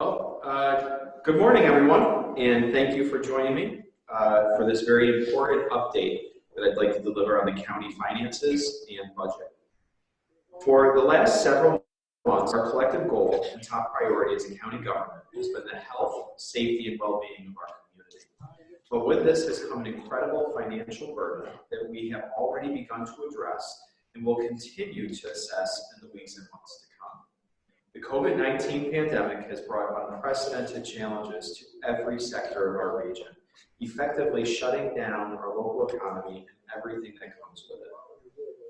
Good morning, everyone, and thank you for joining me for this very important update that I'd like to deliver on the county finances and budget. For the last several months, our collective goal and top priority as a county government has been the health, safety, and well-being of our community. But with this has come an incredible financial burden that we have already begun to address and will continue to assess in the weeks and months to come. The COVID-19 pandemic has brought unprecedented challenges to every sector of our region, effectively shutting down our local economy and everything that comes with it.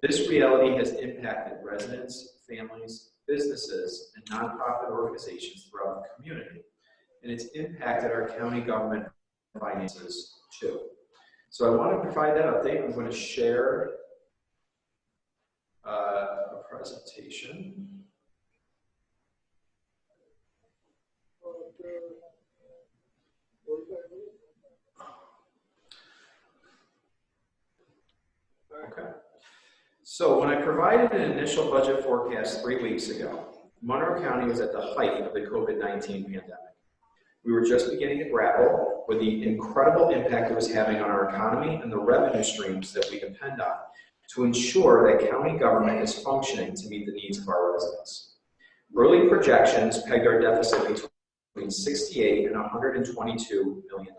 This reality has impacted residents, families, businesses, and nonprofit organizations throughout the community, and it's impacted our county government finances too. So I want to provide that update. I'm going to share a presentation. Okay. So when I provided an initial budget forecast 3 weeks ago, Monroe County was at the height of the COVID-19 pandemic. We were just beginning to grapple with the incredible impact it was having on our economy and the revenue streams that we depend on to ensure that county government is functioning to meet the needs of our residents. Early projections pegged our deficit between $68 and $122 million.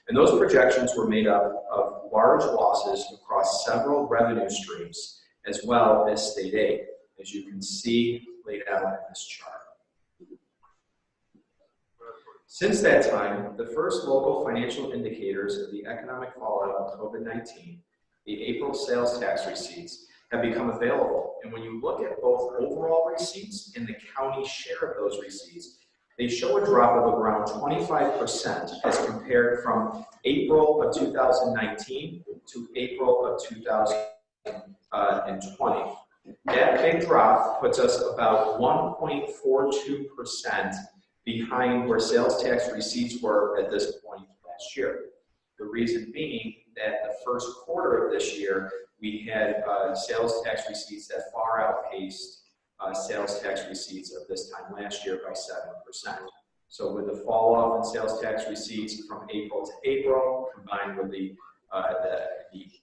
And those projections were made up of large losses across several revenue streams, as well as state aid, as you can see laid out in this chart. Since that time, the first local financial indicators of the economic fallout of COVID-19, the April sales tax receipts, have become available. And when you look at both overall receipts and the county share of those receipts, they show a drop of around 25% as compared from April of 2019 to April of 2020. That big drop puts us about 1.42% behind where sales tax receipts were at this point last year. The reason being that the first quarter of this year, we had sales tax receipts that far outpaced sales tax receipts of this time last year by 7%. So with the fall off in sales tax receipts from April to April, combined with the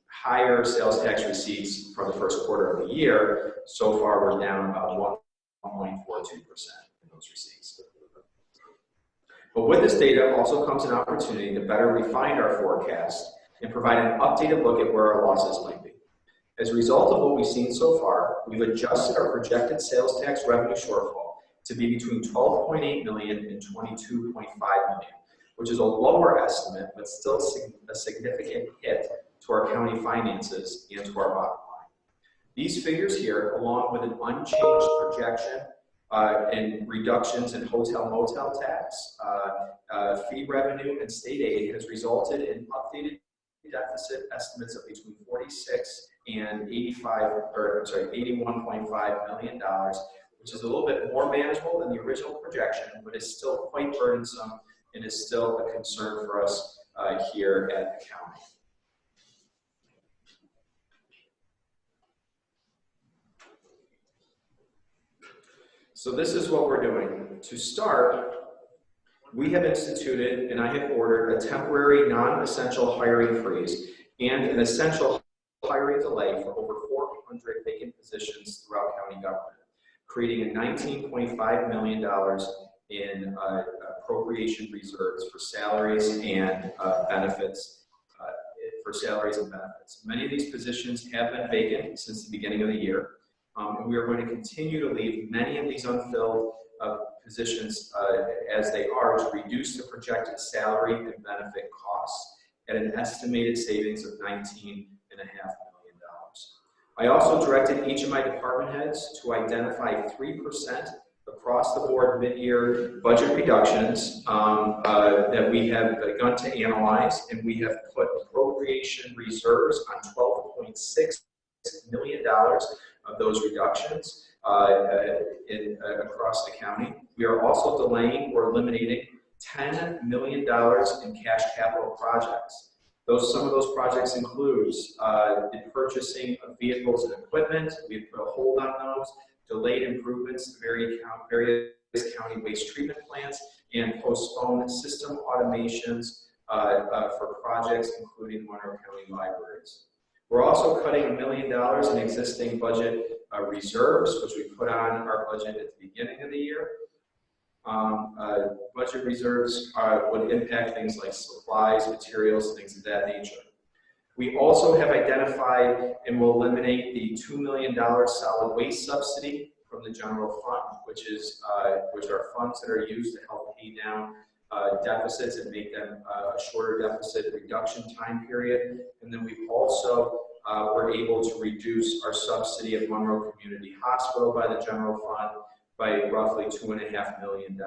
higher sales tax receipts for the first quarter of the year, so far we're down about 1.42% in those receipts. But with this data also comes an opportunity to better refine our forecast and provide an updated look at where our losses might be. As a result of what we've seen so far, we've adjusted our projected sales tax revenue shortfall to be between $12.8 million and $22.5 million, which is a lower estimate, but still a significant hit to our county finances and to our bottom line. These figures here, along with an unchanged projection in reductions in hotel motel tax, fee revenue, and state aid, has resulted in updated deficit estimates of between 46 and $81.5 million, which is a little bit more manageable than the original projection, but is still quite burdensome and is still a concern for us here at the county. So this is what we're doing. To start, we have instituted and I have ordered a temporary non-essential hiring freeze and an essential hiring delay for over 400 vacant positions throughout county government, creating a $19.5 million in appropriation reserves for salaries and benefits. Many of these positions have been vacant since the beginning of the year, and we are going to continue to leave many of these unfilled positions as they are to reduce the projected salary and benefit costs at an estimated savings of $19.5 million. I also directed each of my department heads to identify 3% across the board mid-year budget reductions that we have begun to analyze, and we have put appropriation reserves on $12.6 million of those reductions across the county. We are also delaying or eliminating $10 million in cash capital projects. Some of those projects include the purchasing of vehicles and equipment. We've put a hold on those, delayed improvements to various county waste treatment plants and postpone system automations for projects including Monroe County libraries. We're also cutting $1 million in existing budget reserves, which we put on our budget at the beginning of the year. Budget reserves would impact things like supplies, materials, things of that nature. We also have identified and will eliminate the $2 million solid waste subsidy from the general fund, which are funds that are used to help pay down deficits and make them a shorter deficit reduction time period. And then we also were able to reduce our subsidy of Monroe Community Hospital by the general fund by roughly $2.5 million.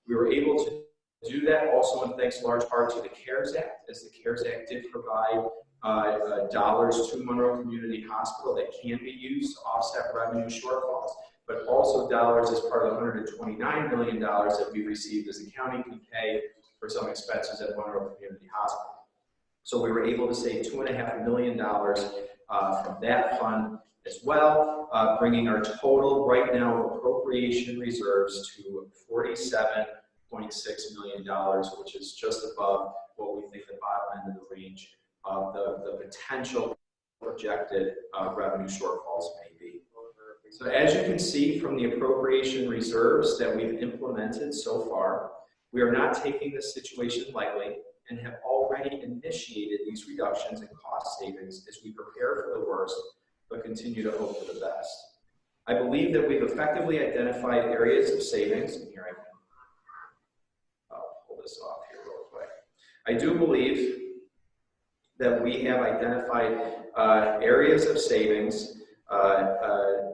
We were able to do that also in thanks large part to the CARES Act, as the CARES Act did provide dollars to Monroe Community Hospital that can be used to offset revenue shortfalls, but also dollars as part of the $129 million that we received as the county can pay for some expenses at Monroe Community Hospital. So we were able to save $2.5 million from that fund as well, bringing our total right now appropriation reserves to $47.6 million, which is just above what we think the bottom end of the range of the potential projected revenue shortfalls may be. So as you can see from the appropriation reserves that we've implemented so far, we are not taking this situation lightly and have already initiated these reductions in cost savings as we prepare for the worst, but continue to hope for the best. I believe that we've effectively identified areas of savings, and here I'll pull this off here real quick. I do believe that we have identified areas of savings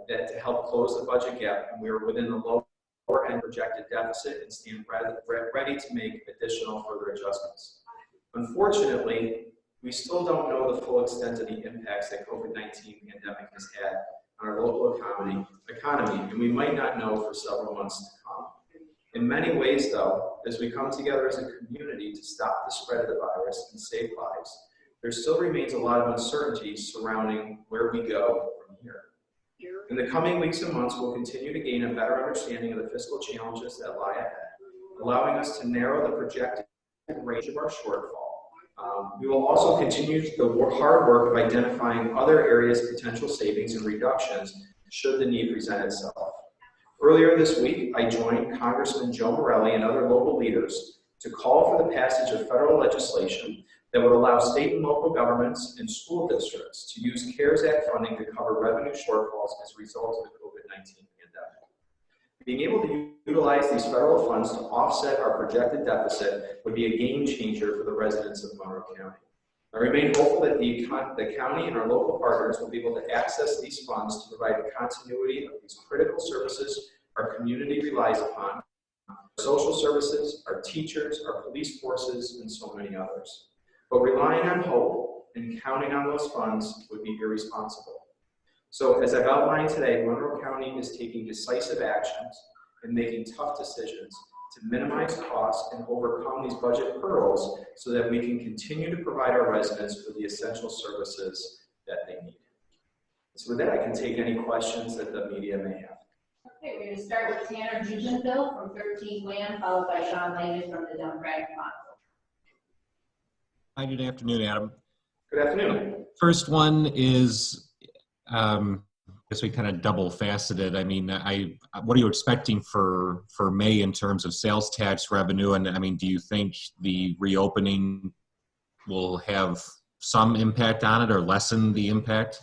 that to help close the budget gap, and we are within the lower end projected deficit and stand ready to make additional further adjustments. Unfortunately, we still don't know the full extent of the impacts that COVID-19 pandemic has had on our local economy, and we might not know for several months to come. In many ways, though, as we come together as a community to stop the spread of the virus and save lives, there still remains a lot of uncertainty surrounding where we go from here. In the coming weeks and months, we'll continue to gain a better understanding of the fiscal challenges that lie ahead, allowing us to narrow the projected range of our shortfall. We will also continue the hard work of identifying other areas of potential savings and reductions should the need present itself. Earlier this week, I joined Congressman Joe Morelli and other local leaders to call for the passage of federal legislation that would allow state and local governments and school districts to use CARES Act funding to cover revenue shortfalls as a result of the COVID-19 pandemic. Being able to utilize these federal funds to offset our projected deficit would be a game changer for the residents of Monroe County. I remain hopeful that the county and our local partners will be able to access these funds to provide the continuity of these critical services our community relies upon, social services, our teachers, our police forces, and so many others. But relying on hope and counting on those funds would be irresponsible. So as I've outlined today, Monroe County is taking decisive actions and making tough decisions to minimize costs and overcome these budget hurdles so that we can continue to provide our residents with the essential services that they need. So with that, I can take any questions that the media may have. Okay, we're going to start with Tanner Jugenville from 13 Land, followed by Sean Landis from the Democratic Council. Hi, good afternoon, Adam. Good afternoon. First one is, I guess we kind of double-faceted. I mean, what are you expecting for May in terms of sales tax revenue? And I mean, do you think the reopening will have some impact on it or lessen the impact?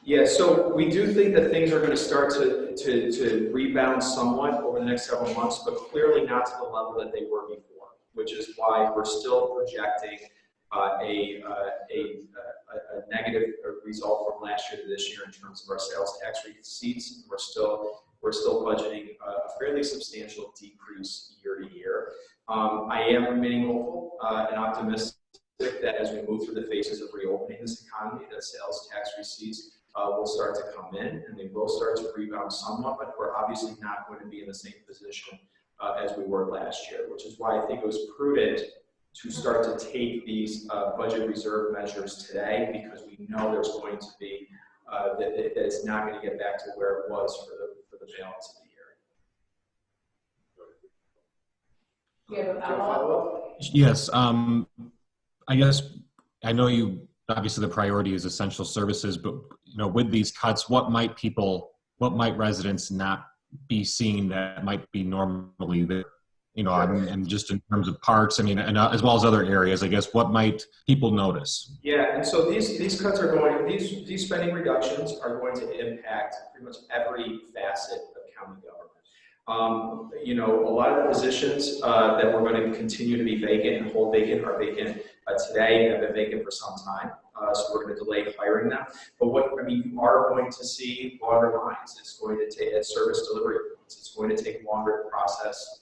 Yeah, so we do think that things are going to start to rebound somewhat over the next several months, but clearly not to the level that they were before, which is why we're still projecting a negative result from last year to this year in terms of our sales tax receipts. We're still budgeting a fairly substantial decrease year to year. I am remaining hopeful and optimistic that as we move through the phases of reopening this economy, that sales tax receipts will start to come in and they will start to rebound somewhat, but we're obviously not going to be in the same position as we were last year, which is why I think it was prudent to start to take these budget reserve measures today, because we know there's going to be, that it's not going to get back to where it was for the balance of the year. Do you have a Do you have a follow-up? follow-up? Yes. I guess I know you obviously the priority is essential services, but with these cuts, what might residents not be seeing that might be normally there? And just in terms of parks, and as well as other areas, I guess, what might people notice? Yeah, and so these cuts are these spending reductions are going to impact pretty much every facet of county government. A lot of the positions that we're going to continue to be vacant and hold vacant are vacant today, have been vacant for some time. So we're going to delay hiring them. But you are going to see longer lines. It's going to take service delivery points. It's going to take longer to process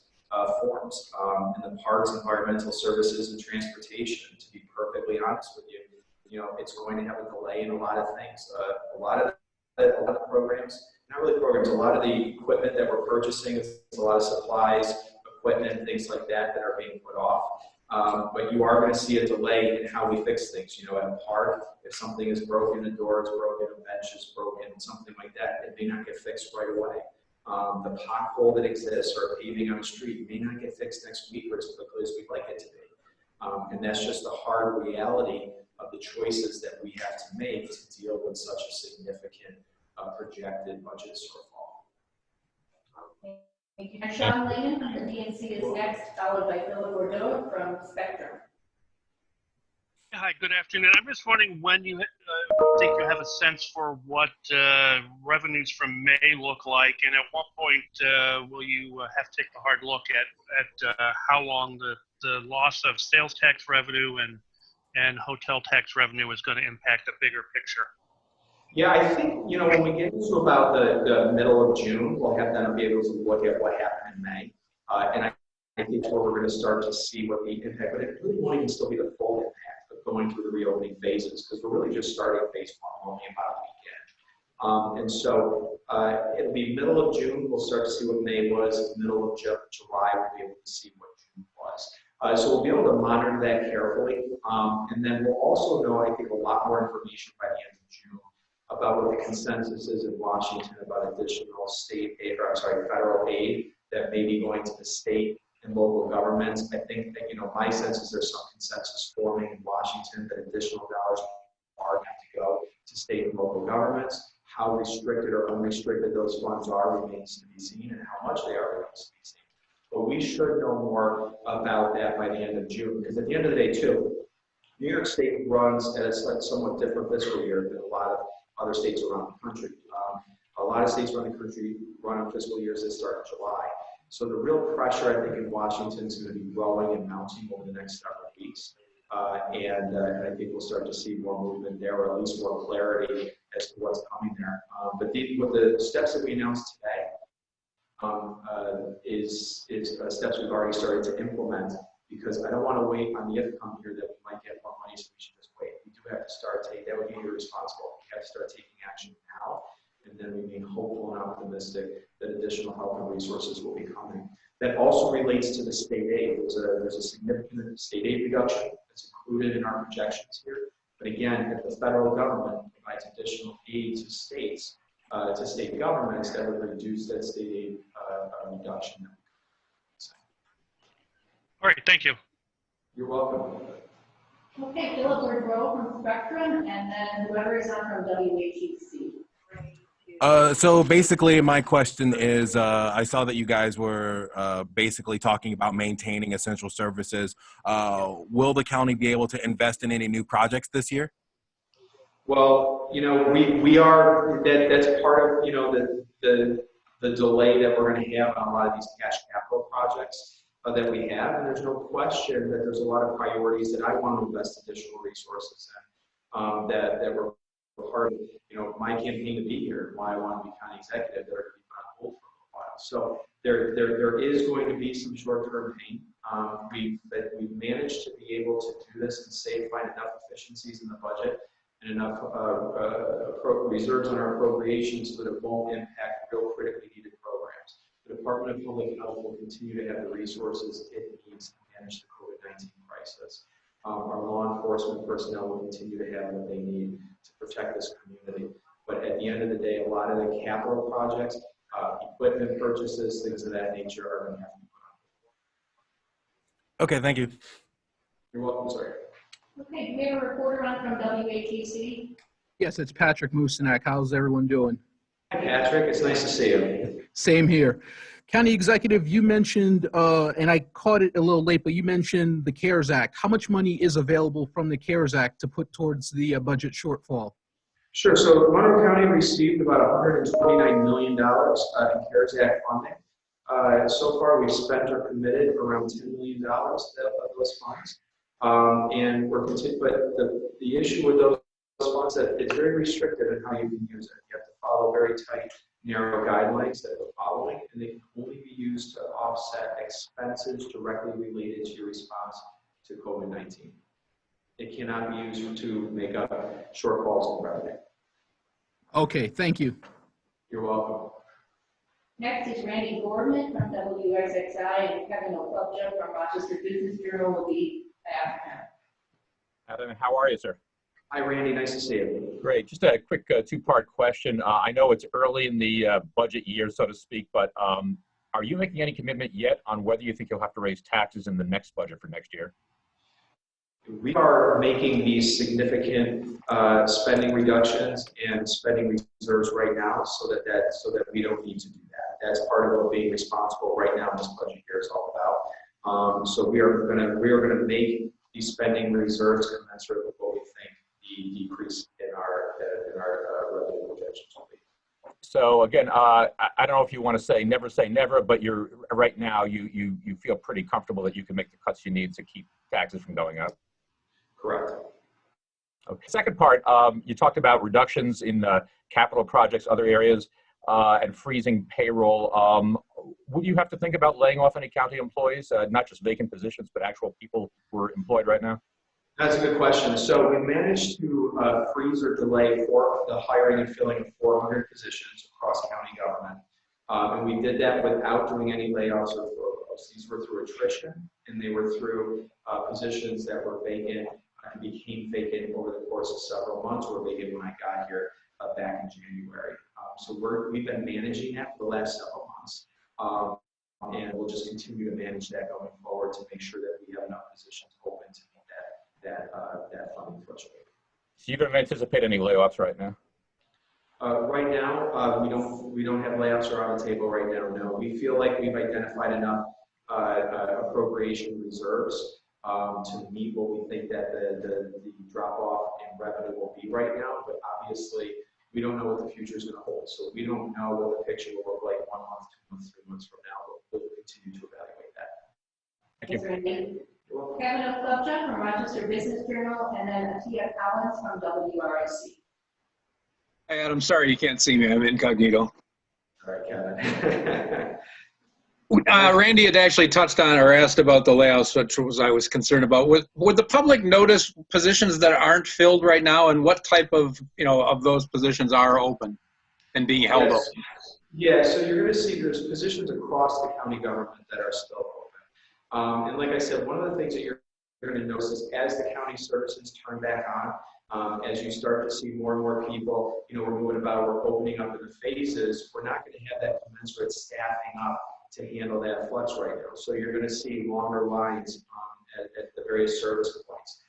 forms in the parks, environmental services, and transportation. To be perfectly honest with you, it's going to have a delay in a lot of things. A lot of the programs, not really programs, a lot of the equipment that we're purchasing, it's a lot of supplies, equipment, things like that are being put off. But you are going to see a delay in how we fix things. At a park, if something is broken, a door is broken, a bench is broken, something like that, it may not get fixed right away. The pothole that exists or paving on the street may not get fixed next week or as quickly as we'd like it to be. And that's just the hard reality of the choices that we have to make to deal with such a significant projected budget shortfall. Thank you. And Sean Lehman from the DNC is next, followed by Philip Bordeaux from Spectrum. Hi, good afternoon. I'm just wondering when you think you have a sense for what revenues from May look like, and at what point will you have to take a hard look at how long the loss of sales tax revenue and hotel tax revenue is going to impact the bigger picture? Yeah, I think, when we get into about the middle of June, we'll have then be able to look at what happened in May. And I think that's where we're going to start to see what the impact, but it really won't even still be the full impact of going through the reopening phases, because we're really just starting phase one only about a weekend. And so it'll be middle of June, we'll start to see what May was. Middle of July, we'll be able to see what June was. So we'll be able to monitor that carefully. And then we'll also know, I think, a lot more information by the end of June about what the consensus is in Washington about additional federal aid that may be going to the state and local governments. I think that, my sense is there's some consensus forming in Washington that additional dollars are going to go to state and local governments. How restricted or unrestricted those funds are remains to be seen, and how much they are remains to be seen. But we should know more about that by the end of June, because at the end of the day, too, New York State runs at a somewhat different fiscal year than a lot of other states around the country. A lot of states around the country run on fiscal years that start in July. So the real pressure, I think, in Washington is going to be growing and mounting over the next several weeks. And I think we'll start to see more movement there, or at least more clarity as to what's coming there. But with the steps that we announced today is steps we've already started to implement, because I don't want to wait on the outcome here that we might get more money, so we should just wait. We do have to start taking, that would be irresponsible. We have to start taking action now, and then remain hopeful and optimistic that additional help and resources will be coming. That also relates to the state aid. There's a significant state aid reduction that's included in our projections here. But again, if the federal government provides additional aid to states, to state governments, that would reduce that state aid reduction. All right, thank you. You're welcome. Okay, Philip Bordeaux from Spectrum, and then whoever is on from WHEC. So basically, my question is, I saw that you guys were basically talking about maintaining essential services. Will the county be able to invest in any new projects this year? Well, we are, that's part of, the delay that we're going to have on a lot of these cash capital projects that we have. And there's no question that there's a lot of priorities that I want to invest additional resources in, that were part of, my campaign to be here, and why I want to be county executive, that are going to be on hold for a while. So there is going to be some short-term pain. We've managed to be able to do this and find enough efficiencies in the budget and enough reserves on our appropriations so that it won't impact real critically needed programs. The Department of Public Health will continue to have the resources it needs to manage the COVID-19 crisis. Our law enforcement personnel will continue to have what they need to protect this community. But at the end of the day, a lot of the capital projects, equipment purchases, things of that nature are going to have to be put on. Okay, thank you. You're welcome, sir. Okay, we have a reporter on from WATC. Yes, it's Patrick Moosenack. How's everyone doing? Hi, Patrick. It's nice to see you. Same here. County Executive, you mentioned, and I caught it a little late, but you mentioned the CARES Act. How much money is available from the CARES Act to put towards the budget shortfall? Sure. So Monroe County received about $129 million in CARES Act funding. So far, we've spent or committed around $10 million of those funds. And we're continuing, but the issue with those funds that it's very restricted in how you can use it. You have to follow very tight, narrow guidelines that we're following, and they can only be used to offset expenses directly related to your response to COVID-19. It cannot be used to make up shortfalls in revenue. Okay, thank you. You're welcome. Next is Randy Boardman from WRXI, and Kevin O'Clubja from Rochester Business Bureau will be after him. Adam, how are you, sir? Hi, Randy. Nice to see you. Great. Just a quick two-part question. I know it's early in the budget year, so to speak, but are you making any commitment yet on whether you think you'll have to raise taxes in the next budget for next year? We are making these significant spending reductions and spending reserves right now, so that we don't need to do that. That's part of what being responsible right now in this budget year is all about. So we are gonna make these spending reserves commensurate with what we think the decrease in our revenue projections will be. So again, I don't know if you want to say never, but you're right now you feel pretty comfortable that you can make the cuts you need to keep taxes from going up. Correct. Okay. Second part, you talked about reductions in capital projects, other areas, and freezing payroll. Would you have to think about laying off any county employees, not just vacant positions, but actual people who are employed right now? That's a good question. So we managed to freeze or delay for the hiring and filling of 400 positions across county government. And we did that without doing any layoffs or furloughs. These were through attrition, and they were through positions that were vacant and became vacant over the course of several months, or vacant when I got here back in January. So we've been managing that for the last several months. And we'll just continue to manage that going forward to make sure that we have enough positions open to meet that funding threshold. So you don't anticipate any layoffs right now? Right now, we don't have layoffs are on the table right now. No, we feel like we've identified enough appropriation reserves to meet what we think that the drop off in revenue will be right now. But obviously, we don't know what the future is going to hold. So we don't know what the picture will look like 1 month, 2 months, 3 months from now. But we'll continue to evaluate that. Thank you. Randy. Kevin O'Clubja from Rochester Business Journal, and then Atia Collins from WROC. Hey, Adam, sorry you can't see me. I'm incognito. All right, Kevin. Randy had actually touched on or asked about the layoffs, which I was concerned about. Would the public notice positions that aren't filled right now, and what type of of those positions are open and being held open? Yeah, so you're going to see there's positions across the county government that are still open. And like I said, one of the things that you're going to notice is as the county services turn back on, as you start to see more and more people, we're moving about, we're opening up in the phases, we're not going to have that commensurate staffing up to handle that flux right now. So you're going to see longer lines at the various service points.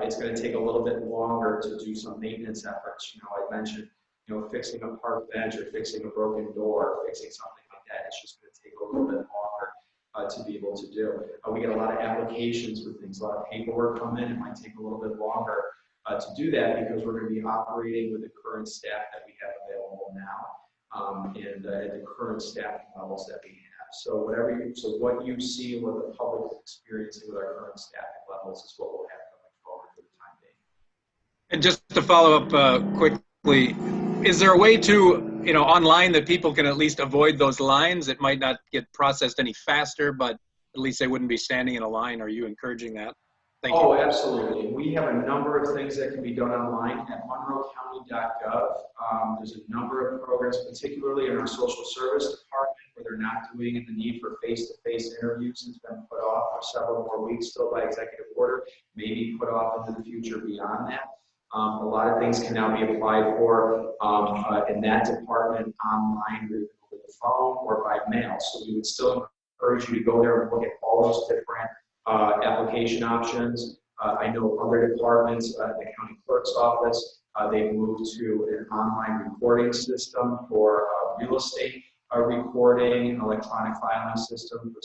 It's going to take a little bit longer to do some maintenance efforts. I mentioned, fixing a park bench or fixing a broken door, fixing something like that. It's just going to take a little bit longer to be able to do. We get a lot of applications for things, a lot of paperwork come in. It might take a little bit longer to do that because we're going to be operating with the current staff that we have available now and at the current staffing levels that we have. So what you see and what the public is experiencing with our current staffing levels is what we'll have going forward for the time being. And just to follow up quickly, is there a way to, online that people can at least avoid those lines? It might not get processed any faster, but at least they wouldn't be standing in a line. Are you encouraging that? Thank you. Oh, absolutely. We have a number of things that can be done online at monroecounty.gov. There's a number of programs, particularly in our social service department, where they're not doing it. The need for face-to-face interviews has been put off for several more weeks still by executive order, maybe put off into the future beyond that. A lot of things can now be applied for in that department online with the phone or by mail. So we would still encourage you to go there and look at all those different application options. I know other departments, the county clerk's office, they've moved to an online recording system for real estate recording, an electronic filing system for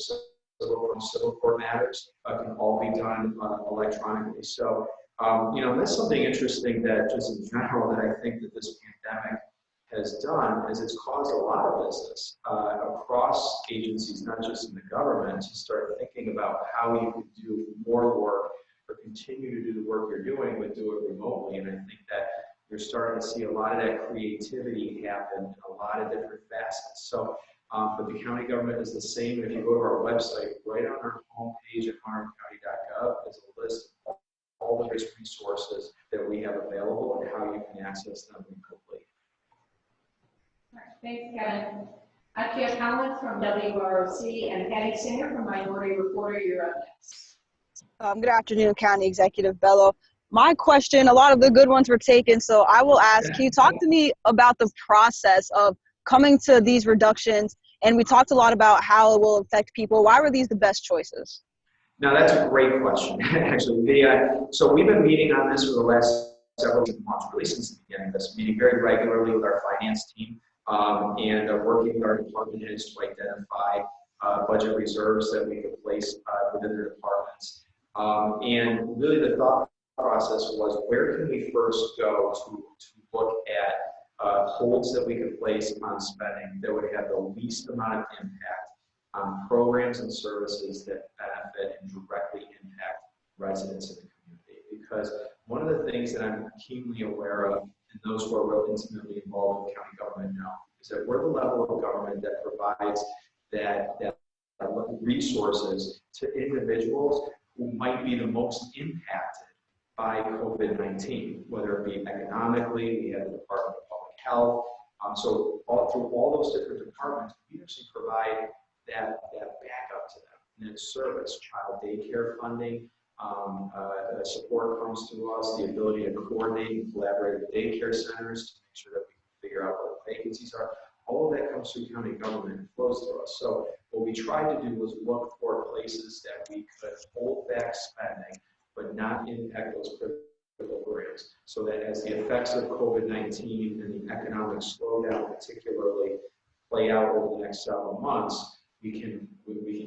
civil court matters can all be done electronically. So, that's something interesting that just in general that I think that this pandemic has done is it's caused a lot of business across agencies, not just in the government, to start thinking about how you can do more work or continue to do the work you're doing, but do it remotely. And I think that you're starting to see a lot of that creativity happen in a lot of different facets. So, but the county government is the same. If you go to our website, right on our homepage at farmcounty.gov is a list of all the various resources that we have available and how you can access them remotely. All right, thanks, Kevin. Jeff Collins from WROC and Patty Singer from Minority Reporter. You're up next. Good afternoon, County Executive Bello. My question, a lot of the good ones were taken, so I will ask, can you talk to me about the process of coming to these reductions? And we talked a lot about how it will affect people. Why were these the best choices? Now, that's a great question, actually. So we've been meeting on this for the last several months, really since the beginning of this, meeting very regularly with our finance team and working with our department heads to identify budget reserves that we could place within their departments. And really the thought process was, where can we first go to look at holds that we could place on spending that would have the least amount of impact on programs and services that benefit and directly impact residents in the community. Because one of the things that I'm keenly aware of, and those who are real intimately involved with county government know, is that we're the level of government that provides that resources to individuals who might be the most impacted by COVID-19, whether it be economically, we have the Department of Public Health. So through all those different departments, we actually provide that backup to them. And it's service, child daycare funding, support comes to us, the ability to coordinate and collaborate with daycare centers to make sure that we can figure out what the vacancies are. All of that comes through county government and flows to us. So what we tried to do was look for places that we could hold back spending, but not impact those critical areas. So that as the effects of COVID-19 and the economic slowdown particularly play out over the next several months, we can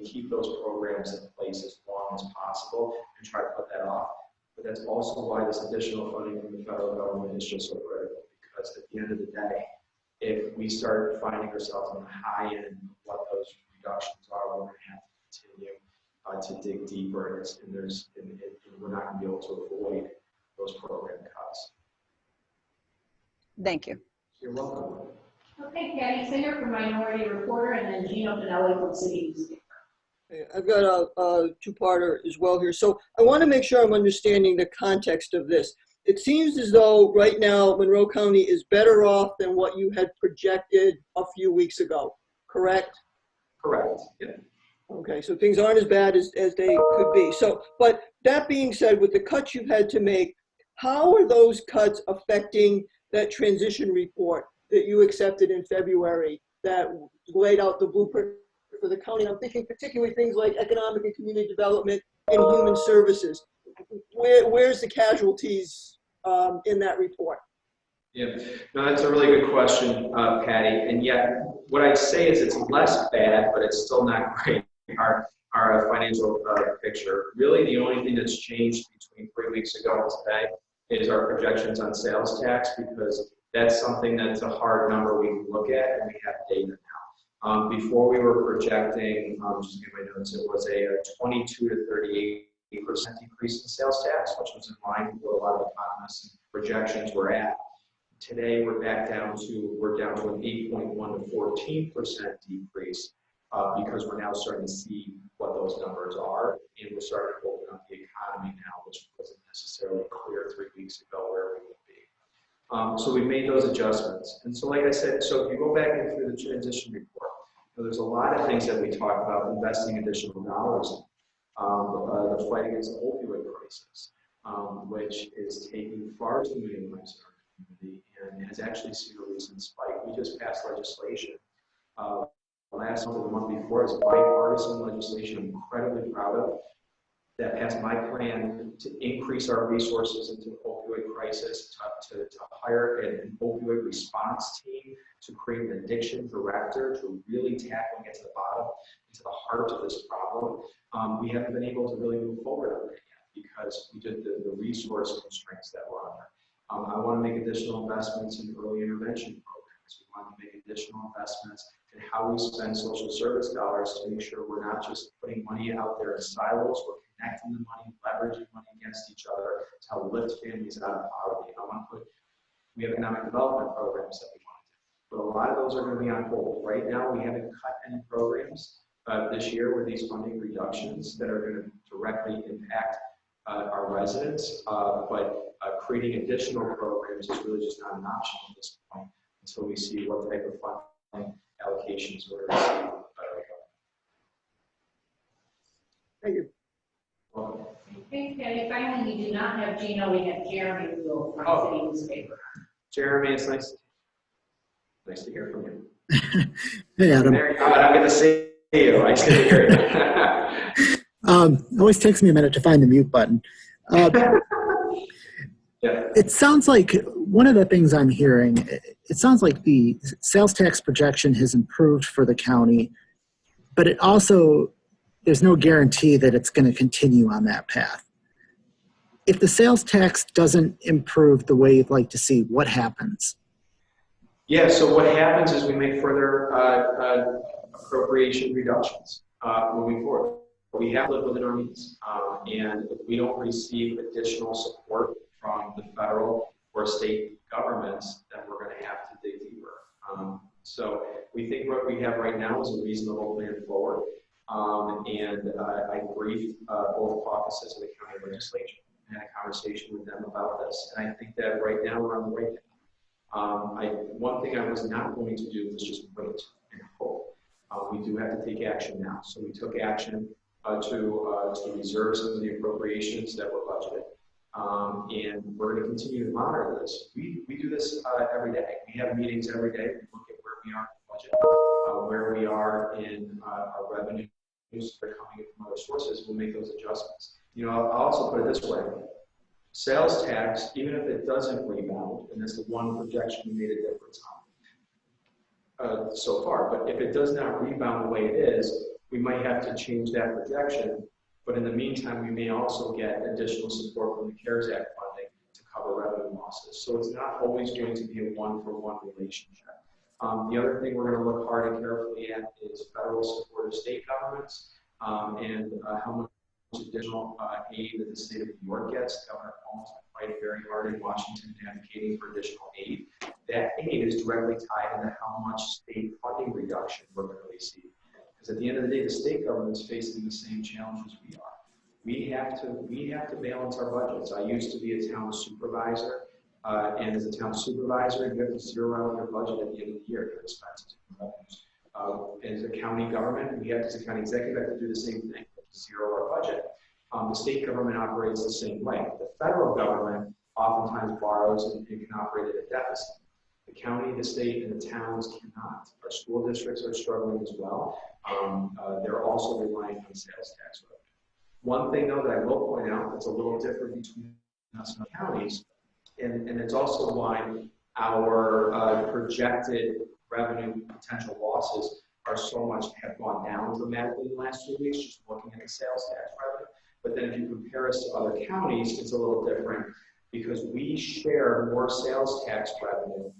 keep those programs in place as long as possible and try to put that off. But that's also why this additional funding from the federal government is just so critical, because at the end of the day, if we start finding ourselves on the high end of what those reductions are, we're going to have to continue to dig deeper, and we're not going to be able to avoid those program cuts. Thank you. You're welcome. Okay, Patty Singer from Minority Reporter, and then Gino Pinelli from City Newspaper. Hey, I've got a two-parter as well here. So I want to make sure I'm understanding the context of this. It seems as though right now Monroe County is better off than what you had projected a few weeks ago, correct? Correct, yeah. Okay, so things aren't as bad as they could be. So, but that being said, with the cuts you've had to make, how are those cuts affecting that transition report that you accepted in February that laid out the blueprint for the county? I'm thinking particularly things like economic and community development and human services. Where's the casualties in that report? Yeah, no, that's a really good question, Patty. And yet, what I'd say is it's less bad, but it's still not great. Our financial picture. Really, the only thing that's changed between 3 weeks ago and today is our projections on sales tax, because that's something that's a hard number we can look at, and we have data now. Before we were projecting, just give my notes, it was a 22 to 38% decrease in sales tax, which was in line with what a lot of economists' projections were at. Today, we're down to an 8.1 to 14% decrease because we're now starting to see what those numbers are, and we're starting to open up the economy now, which wasn't necessarily clear 3 weeks ago where we would be. So we made those adjustments. And so like I said, so if you go back in through the transition report, there's a lot of things that we talk about investing additional dollars in. The fight against the opioid crisis, which is taking far too many lives in our community and has actually seen a recent spike. We just passed legislation last month or the month before. It's bipartisan legislation I'm incredibly proud of that passed my plan to increase our resources into opioid crisis, to hire an opioid response team, to create an addiction director, to really tackle and get to the bottom, into the heart of this problem. We haven't been able to really move forward on that yet because we did the resource constraints that were on there. I want to make additional investments in early intervention programs. We want to make additional investments in how we spend social service dollars to make sure we're not just putting money out there in silos, we're connecting the money, leveraging money against each other to help lift families out of poverty. We have economic development programs that we want to do, but a lot of those are going to be on hold. Right now, we haven't cut any programs this year with these funding reductions that are going to directly impact our residents, but creating additional programs is really just not an option at this point until we see what type of funding allocations we're going to see. Thank you. Welcome. Thanks, Patty. Finally, we do not have Gino, we have Jeremy who will from the city newspaper. Jeremy, it's nice to hear from you. Hey, Adam. There you go. I don't get to see you. I just get to hear you. It always takes me a minute to find the mute button. Yeah. It sounds like one of the things I'm hearing, it sounds like the sales tax projection has improved for the county, but it also, there's no guarantee that it's going to continue on that path. If the sales tax doesn't improve the way you'd like to see, what happens? Yeah, so what happens is we make further appropriation reductions moving forward. We have to live within our means, and if we don't receive additional support from the federal or state governments, then we're going to have to dig deeper. So we think what we have right now is a reasonable plan forward, and I briefed both caucuses of the county legislature and had a conversation with them about this, and I think that right now we're on the right path. One thing I was not going to do was just wait and hope. We do have to take action now. So we took action to reserve some of the appropriations that were budgeted. And we're going to continue to monitor this. We do this every day. We have meetings every day. We look at where we are in the budget, where we are in our revenues that are coming in from other sources. We'll make those adjustments. You know, I'll also put it this way. Sales tax, even if it doesn't rebound, and that's the one projection we made a difference on so far, but if it does not rebound the way it is, we might have to change that projection. But in the meantime, we may also get additional support from the CARES Act funding to cover revenue losses. So it's not always going to be a one-for-one relationship. The other thing we're going to look hard and carefully at is federal support of state governments and how much additional aid that the state of New York gets. Governor Cuomo's been fighting very hard in Washington advocating for additional aid. That aid is directly tied into how much state funding reduction we're going to receive. Because at the end of the day, the state government is facing the same challenges we are. We have to balance our budgets. I used to be a town supervisor, and as a town supervisor, you have to zero out your budget at the end of the year, your expenses and revenues. As a county government, we have, as a county executive, have to do the same thing, zero our budget. The state government operates the same way. The federal government oftentimes borrows and can operate at a deficit. The county, the state, and the towns cannot. Our school districts are struggling as well. They're also relying on sales tax revenue. One thing, though, that I will point out that's a little different between us and the counties, and it's also why our projected revenue potential losses are so much, have gone down dramatically in the last 2 weeks, just looking at the sales tax revenue. But then if you compare us to other counties, it's a little different because we share more sales tax revenue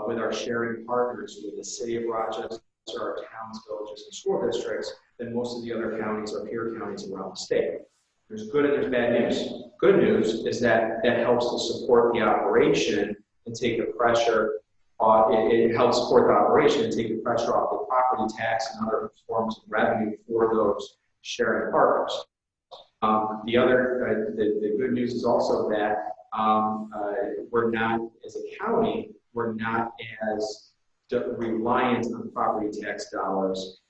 with our sharing partners, with the city of Rochester, our towns, villages, and school districts than most of the other counties or peer counties around the state. There's good and there's bad news. Good news is that that helps to support the operation and take the pressure off. It helps support the operation and take the pressure off the property tax and other forms of revenue for those sharing partners. The good news is also that we're not, as a county, we're not as reliant on property tax dollars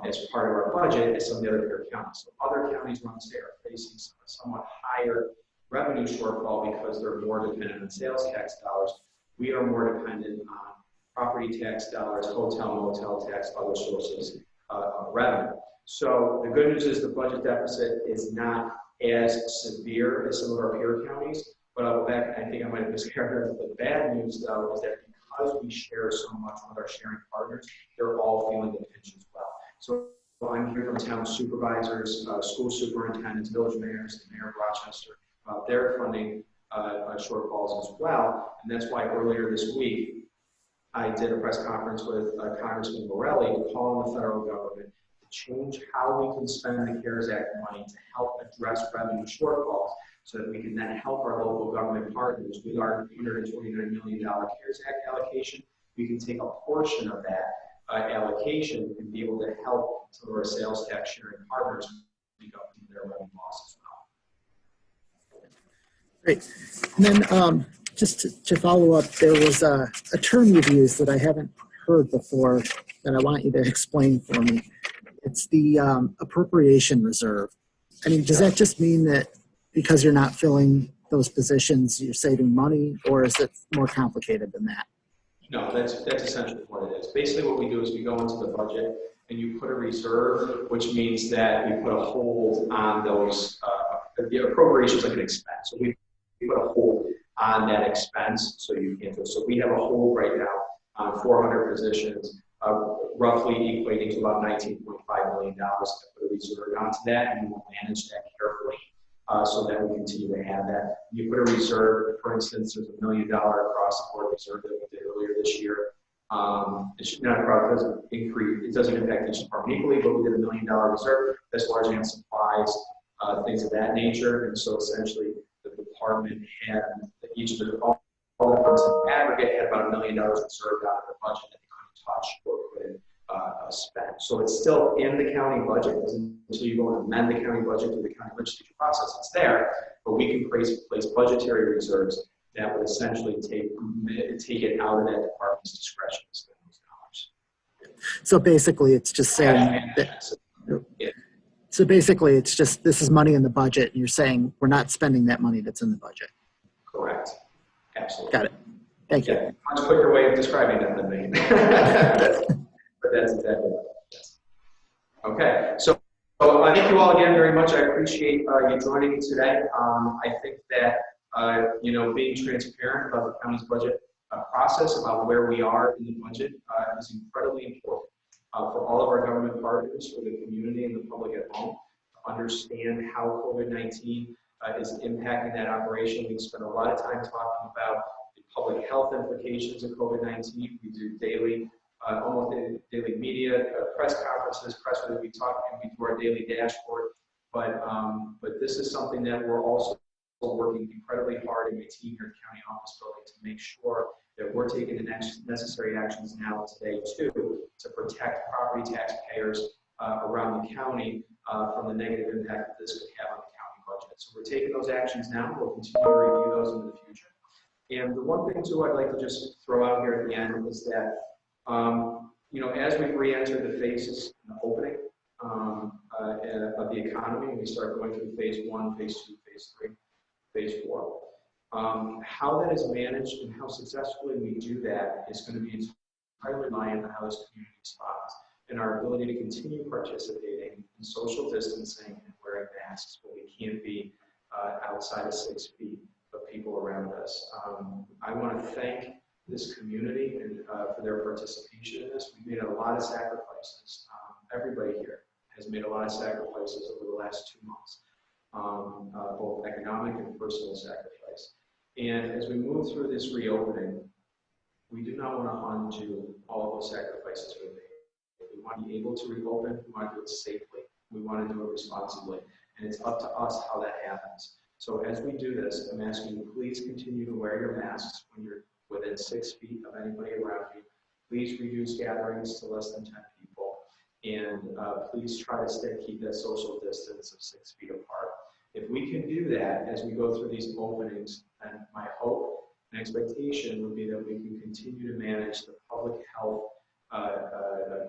as part of our budget as some of the other peer counties. So other counties around the state are facing a somewhat higher revenue shortfall because they're more dependent on sales tax dollars. We are more dependent on property tax dollars, hotel, motel tax, other sources of revenue. So the good news is the budget deficit is not as severe as some of our peer counties. But I'll go back, and I think I might have mischaracterized. The bad news, though, is that because we share so much with our sharing partners, they're all feeling the pinch as well. So I'm hearing from town supervisors, school superintendents, village mayors, the mayor of Rochester, their funding shortfalls as well. And that's why earlier this week, I did a press conference with Congressman Morelli to call on the federal government to change how we can spend the CARES Act money to help address revenue shortfalls so that we can then help our local government partners with our $129 million CARES Act allocation. We can take a portion of that allocation and be able to help some of our sales tax sharing partners make up their revenue loss as well. Great. And then just to follow up, there was a term you've used that I haven't heard before that I want you to explain for me. It's the appropriation reserve. I mean, does that just mean that because you're not filling those positions, you're saving money, or is it more complicated than that? No, that's essentially what it is. Basically what we do is we go into the budget and you put a reserve, which means that we put a hold on those, the appropriations like an expense. So we put a hold on that expense so you can't do it. So we have a hold right now on 400 positions, roughly equating to about $19.5 million to put a reserve onto that, and we will manage that carefully. So that we continue to have that. You put a reserve, for instance, there's $1 million across-the-board reserve that we did earlier this year. It should not doesn't increase. It doesn't impact each department equally, but we did $1 million reserve. That's largely on supplies, things of that nature. And so essentially, the department had each of the all the departments in aggregate had about $1 million reserved out of the budget that they couldn't touch or couldn't spend. So it's still in the county budget until you go and amend the county budget through the county legislature process. It's there, but we can place budgetary reserves that would essentially take it out of that department's discretion to spend those dollars. So basically, it's just saying that. So basically, it's just this is money in the budget, and you're saying we're not spending that money that's in the budget. Correct. Absolutely. Got it. Thank you. Yeah, much quicker way of describing that than me. But that's exactly what it is. Okay, so thank you all again very much. I appreciate you joining me today. I think that being transparent about the county's budget process, about where we are in the budget, is incredibly important for all of our government partners, for the community and the public at home, to understand how COVID-19 is impacting that operation. We spend a lot of time talking about the public health implications of COVID-19. We do daily almost daily media, press conferences, press releases. We talk and we do our daily dashboard. But this is something that we're also working incredibly hard in my team here at the county office building to make sure that we're taking the necessary actions now today too to protect property taxpayers around the county from the negative impact that this could have on the county budget. So we're taking those actions now. We'll continue to review those in the future. And the one thing too I'd like to just throw out here at the end is that as we re-enter the phases in the opening of the economy, and we start going through phase 1, phase 2, phase 3, phase 4, how that is managed and how successfully we do that is going to be entirely reliant on how this community responds and our ability to continue participating in social distancing and wearing masks, but we can't be outside of 6 feet of people around us. I want to thank this community and for their participation in this. We've made a lot of sacrifices. Everybody here has made a lot of sacrifices over the last 2 months, both economic and personal sacrifice. And as we move through this reopening, we do not want to undo all of those sacrifices we made. We want to be able to reopen. We want to do it safely. We want to do it responsibly. And it's up to us how that happens. So as we do this, I'm asking you, please continue to wear your masks when you're within 6 feet of anybody around you. Please reduce gatherings to less than 10 people. And please try to keep that social distance of 6 feet apart. If we can do that as we go through these openings, then my hope and expectation would be that we can continue to manage the public health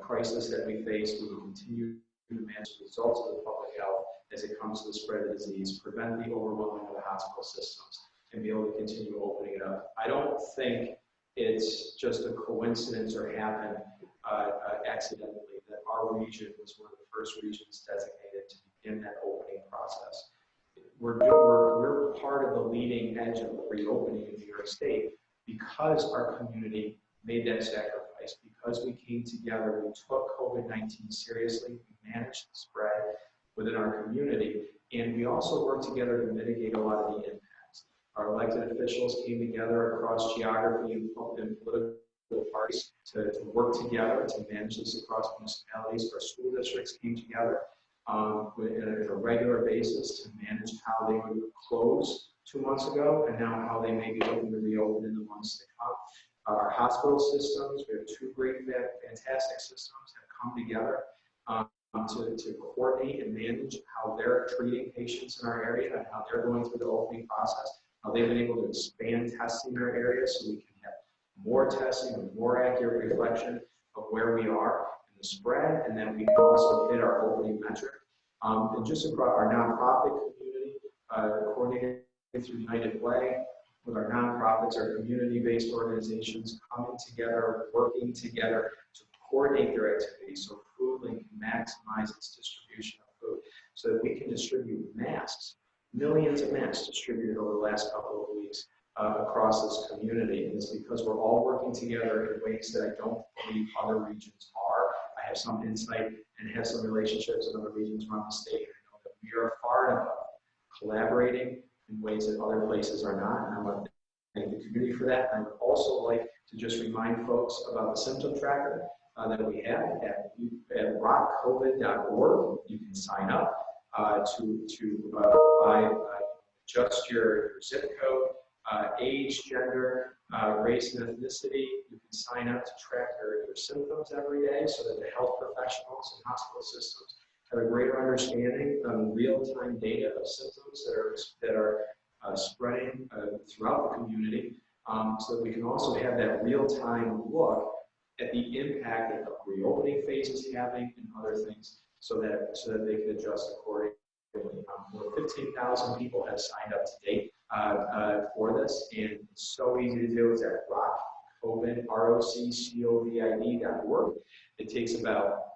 crisis that we face. We will continue to manage the results of the public health as it comes to the spread of the disease, prevent the overwhelming of the hospital systems, and be able to continue opening it up. I don't think it's just a coincidence or happened accidentally that our region was one of the first regions designated to begin that opening process. we're part of the leading edge of reopening in New York State because our community made that sacrifice, because we came together, we took COVID-19 seriously, we managed the spread within our community, and we also worked together to mitigate a lot of the impacts. Our elected officials came together across geography and political parties to work together to manage this across municipalities. Our school districts came together on a regular basis to manage how they would close 2 months ago and now how they may be looking to reopen in the months to come. Our hospital systems, we have two great, fantastic systems that come together to coordinate and manage how they're treating patients in our area and how they're going through the opening process, how they've been able to expand testing in our area so we can have more testing and more accurate reflection of where we are in the spread, and then we can also hit our opening metric. And just across our nonprofit community, coordinated through United Way, with our nonprofits, our community-based organizations coming together, working together to coordinate their activities so Foodlink can maximize its distribution of food so that we can distribute masks, millions of masks distributed over the last couple of weeks across this community. And it's because we're all working together in ways that I don't believe other regions are. I have some insight and have some relationships in other regions around the state. I know that we are far enough collaborating in ways that other places are not, and I want to thank the community for that. I would also like to just remind folks about the symptom tracker that we have at WROCcovid.org. You can sign up to provide just your zip code, age, gender, race, and ethnicity. You can sign up to track your symptoms every day so that the health professionals and hospital systems have a greater understanding of real-time data of symptoms that are spreading throughout the community, so that we can also have that real-time look at the impact that the reopening phase is having and other things, so that they can adjust accordingly. 15,000 people have signed up to date for this, and it's so easy to do. It's at ROCCOVID.org. It takes about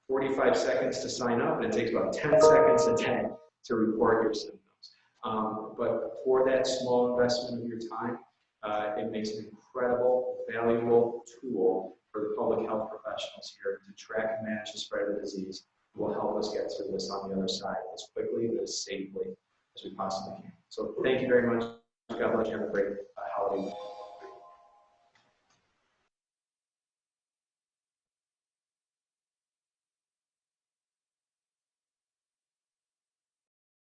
45 seconds to sign up, and it takes about 10 seconds a day to report your symptoms. But for that small investment of your time, it makes an incredible, valuable tool for the public health professionals here to track and manage the spread of the disease. It will help us get through this on the other side as quickly but as safely as we possibly can. So thank you very much. God bless you. Have a great holiday.